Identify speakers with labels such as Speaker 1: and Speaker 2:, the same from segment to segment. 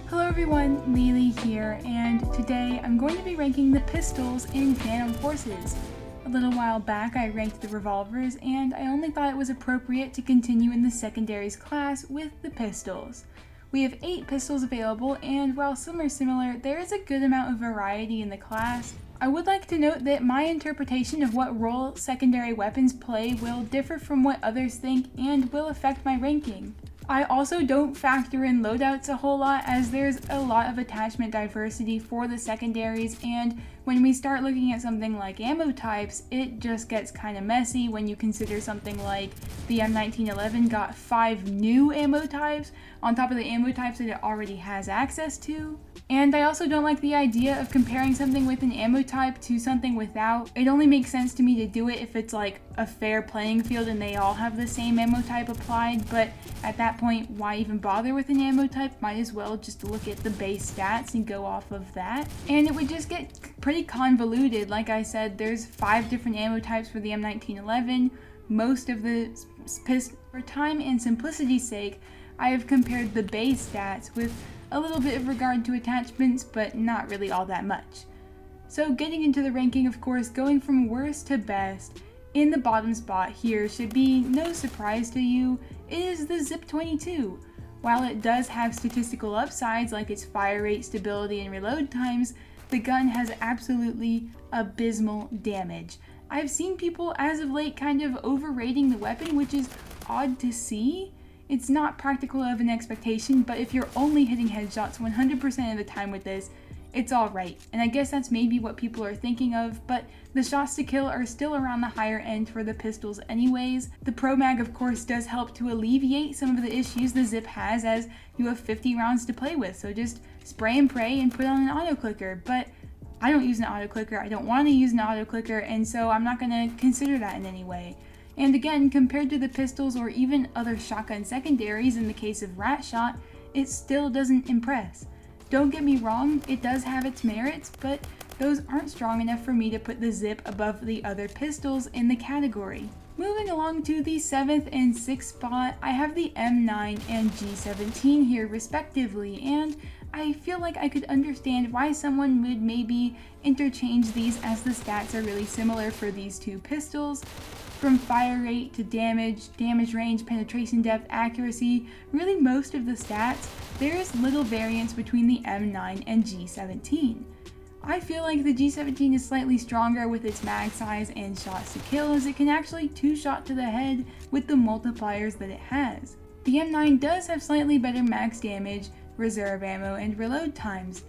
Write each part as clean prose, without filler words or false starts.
Speaker 1: Hello everyone, Lily here, and today I'm going to be ranking the pistols in Phantom Forces. A little while back I ranked the revolvers, and I only thought it was appropriate to continue in the secondaries class with the pistols. We have 8 pistols available, and while some are similar, there is a good amount of variety in the class. I would like to note that my interpretation of what role secondary weapons play will differ from what others think and will affect my ranking. I also don't factor in loadouts a whole lot, as there's a lot of attachment diversity for the secondaries, and when we start looking at something like ammo types, it just gets kind of messy when you consider something like the M1911 got 5 new ammo types on top of the ammo types that it already has access to. And I also don't like the idea of comparing something with an ammo type to something without. It only makes sense to me to do it if it's like a fair playing field and they all have the same ammo type applied, but at that point, why even bother with an ammo type? Might as well just look at the base stats and go off of that. And it would just get pretty convoluted. Like I said, there's 5 different ammo types for the M1911. Most of the for time and simplicity's sake, I have compared the base stats with a little bit of regard to attachments, but not really all that much. So getting into the ranking, of course, going from worst to best, in the bottom spot here should be no surprise to you, is the ZIP-22. While it does have statistical upsides like its fire rate, stability, and reload times, the gun has absolutely abysmal damage. I've seen people as of late kind of overrating the weapon, which is odd to see. It's not practical of an expectation, but if you're only hitting headshots 100% of the time with this, it's alright. And I guess that's maybe what people are thinking of, but the shots to kill are still around the higher end for the pistols anyways. The Pro Mag, of course, does help to alleviate some of the issues the Zip has, as you have 50 rounds to play with, so just spray and pray and put on an auto clicker. But I don't use an auto clicker, I don't want to use an auto clicker, and so I'm not going to consider that in any way. And again, compared to the pistols or even other shotgun secondaries in the case of Rat Shot, it still doesn't impress. Don't get me wrong, it does have its merits, but those aren't strong enough for me to put the Zip above the other pistols in the category. Moving along to the 7th and 6th spot, I have the M9 and G17 here respectively, and I feel like I could understand why someone would maybe interchange these, as the stats are really similar for these two pistols. From fire rate to damage range, penetration depth, accuracy, really most of the stats, there is little variance between the M9 and G17. I feel like the G17 is slightly stronger with its mag size and shots to kill, as it can actually 2-shot to the head with the multipliers that it has. The M9 does have slightly better max damage, reserve ammo, and reload times.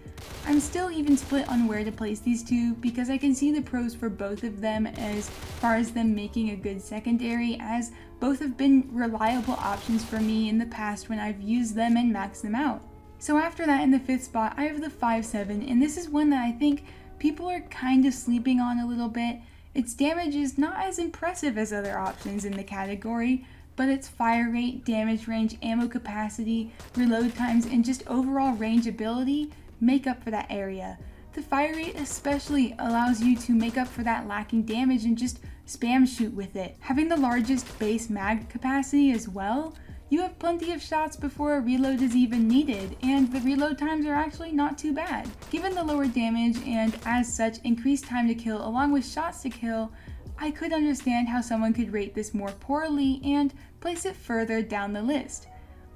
Speaker 1: I'm still even split on where to place these two, because I can see the pros for both of them as far as them making a good secondary, as both have been reliable options for me in the past when I've used them and maxed them out. So after that, in the 5th spot, I have the 5.7, and this is one that I think people are kind of sleeping on a little bit. Its damage is not as impressive as other options in the category, but its fire rate, damage range, ammo capacity, reload times, and just overall range ability make up for that area. The fire rate especially allows you to make up for that lacking damage and just spam shoot with it. Having the largest base mag capacity as well, you have plenty of shots before a reload is even needed, and the reload times are actually not too bad. Given the lower damage and as such increased time to kill along with shots to kill, I could understand how someone could rate this more poorly and place it further down the list.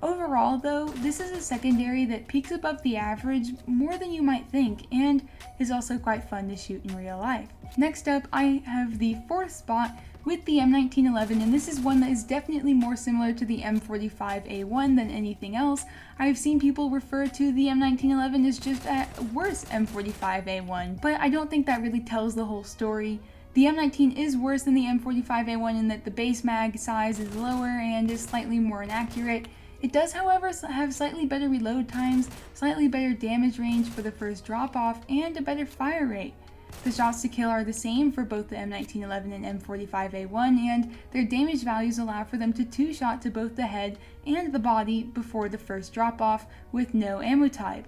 Speaker 1: Overall though, this is a secondary that peaks above the average more than you might think, and is also quite fun to shoot in real life. Next up, I have the 4th spot with the M1911, and this is one that is definitely more similar to the M45A1 than anything else. I've seen people refer to the M1911 as just a worse M45A1, but I don't think that really tells the whole story. The M19 is worse than the M45A1 in that the base mag size is lower and is slightly more inaccurate. It does, however, have slightly better reload times, slightly better damage range for the first drop-off, and a better fire rate. The shots to kill are the same for both the M1911 and M45A1, and their damage values allow for them to 2-shot to both the head and the body before the first drop-off with no ammo type.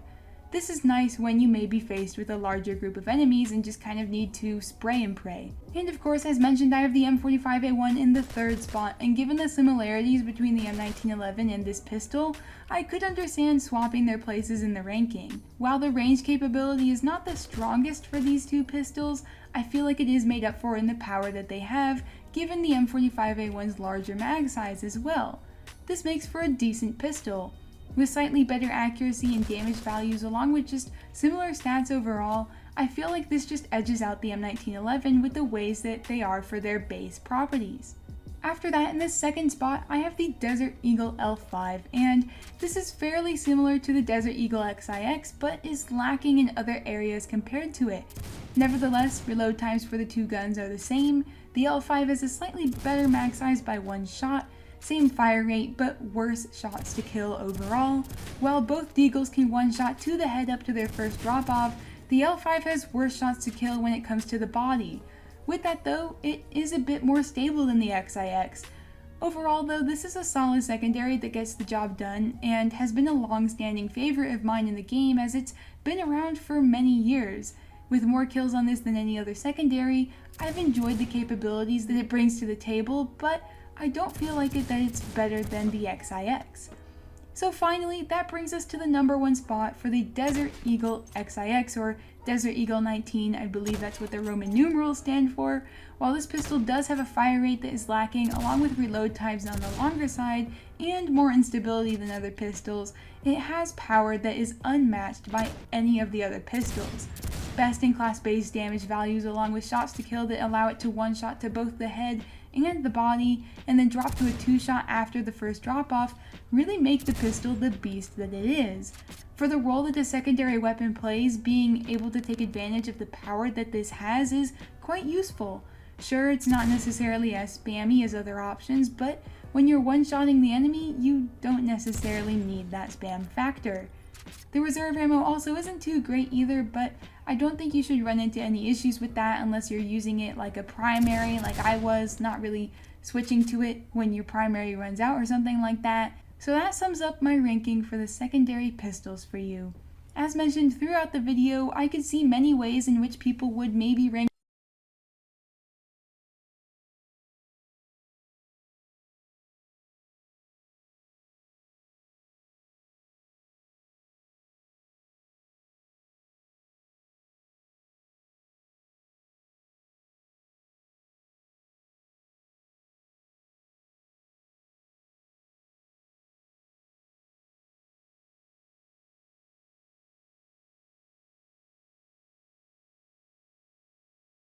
Speaker 1: This is nice when you may be faced with a larger group of enemies and just kind of need to spray and pray. And of course, as mentioned, I have the M45A1 in the 3rd spot, and given the similarities between the M1911 and this pistol, I could understand swapping their places in the ranking. While the range capability is not the strongest for these two pistols, I feel like it is made up for in the power that they have, given the M45A1's larger mag size as well. This makes for a decent pistol. With slightly better accuracy and damage values along with just similar stats overall, I feel like this just edges out the M1911 with the ways that they are for their base properties. After that, in the 2nd spot, I have the Desert Eagle L5, and this is fairly similar to the Desert Eagle XIX, but is lacking in other areas compared to it. Nevertheless, reload times for the two guns are the same. The L5 has a slightly better mag size by 1 shot, same fire rate, but worse shots to kill overall. While both Deagles can one-shot to the head up to their first drop-off, the L5 has worse shots to kill when it comes to the body. With that though, it is a bit more stable than the XIX. Overall though, this is a solid secondary that gets the job done, and has been a long-standing favorite of mine in the game as it's been around for many years. With more kills on this than any other secondary, I've enjoyed the capabilities that it brings to the table, but I don't feel like that it's better than the XIX. So finally, that brings us to the number 1 spot for the Desert Eagle XIX, or Desert Eagle 19, I believe that's what the Roman numerals stand for. While this pistol does have a fire rate that is lacking, along with reload times on the longer side, and more instability than other pistols, it has power that is unmatched by any of the other pistols. Best in class base damage values along with shots to kill that allow it to one-shot to both the head and the body, and then drop to a 2-shot after the first drop-off, really make the pistol the beast that it is. For the role that the secondary weapon plays, being able to take advantage of the power that this has is quite useful. Sure, it's not necessarily as spammy as other options, but when you're one-shotting the enemy, you don't necessarily need that spam factor. The reserve ammo also isn't too great either, but I don't think you should run into any issues with that unless you're using it like a primary, like I was, not really switching to it when your primary runs out or something like that. So that sums up my ranking for the secondary pistols for you. As mentioned throughout the video, I could see many ways in which people would maybe rank